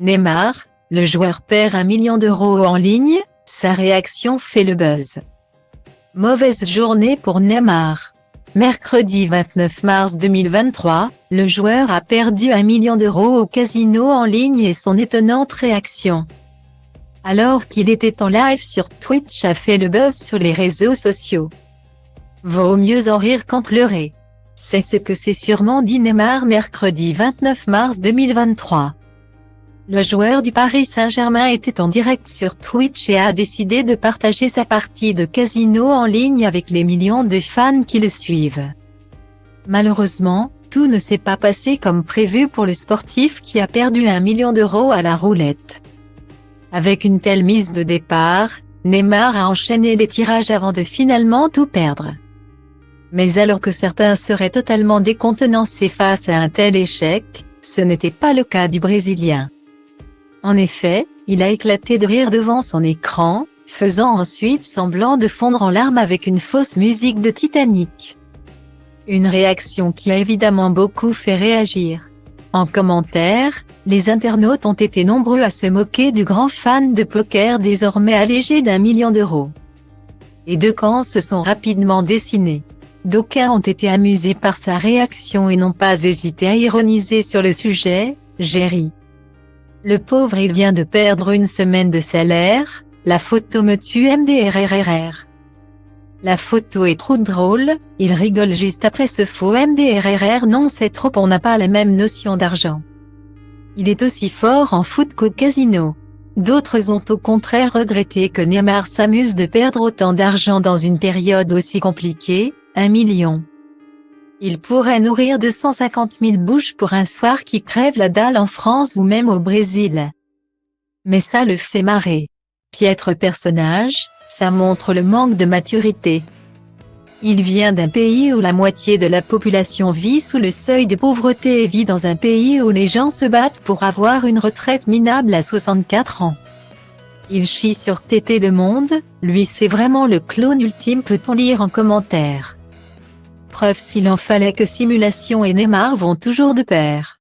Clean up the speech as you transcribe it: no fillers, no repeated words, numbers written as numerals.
Neymar, le joueur perd 1 million d'euros en ligne, sa réaction fait le buzz. Mauvaise journée pour Neymar. Mercredi 29 mars 2023, le joueur a perdu 1 million d'euros au casino en ligne et son étonnante réaction, alors qu'il était en live sur Twitch, a fait le buzz sur les réseaux sociaux. Vaut mieux en rire qu'en pleurer. C'est ce que s'est sûrement dit Neymar mercredi 29 mars 2023. Le joueur du Paris Saint-Germain était en direct sur Twitch et a décidé de partager sa partie de casino en ligne avec les millions de fans qui le suivent. Malheureusement, tout ne s'est pas passé comme prévu pour le sportif qui a perdu 1 million d'euros à la roulette. Avec une telle mise de départ, Neymar a enchaîné les tirages avant de finalement tout perdre. Mais alors que certains seraient totalement décontenancés face à un tel échec, ce n'était pas le cas du Brésilien. En effet, il a éclaté de rire devant son écran, faisant ensuite semblant de fondre en larmes avec une fausse musique de Titanic. Une réaction qui a évidemment beaucoup fait réagir. En commentaire, les internautes ont été nombreux à se moquer du grand fan de poker désormais allégé d'1 million d'euros. Les deux camps se sont rapidement dessinés. D'aucuns ont été amusés par sa réaction et n'ont pas hésité à ironiser sur le sujet. J'ai ri. Le pauvre, il vient de perdre une semaine de salaire, la photo me tue MDRRR. La photo est trop drôle, il rigole juste après ce faux MDRRR. Non, c'est trop, on n'a pas la même notion d'argent. Il est aussi fort en foot qu'au casino. D'autres ont au contraire regretté que Neymar s'amuse de perdre autant d'argent dans une période aussi compliquée. 1 million. Il pourrait nourrir 250 000 bouches pour un soir qui crève la dalle en France ou même au Brésil. Mais ça le fait marrer. Piètre personnage, ça montre le manque de maturité. Il vient d'un pays où la moitié de la population vit sous le seuil de pauvreté et vit dans un pays où les gens se battent pour avoir une retraite minable à 64 ans. Il chie sur Tété Le Monde, lui c'est vraiment le clown ultime, peut-on lire en commentaire. Preuve s'il en fallait que simulation et Neymar vont toujours de pair.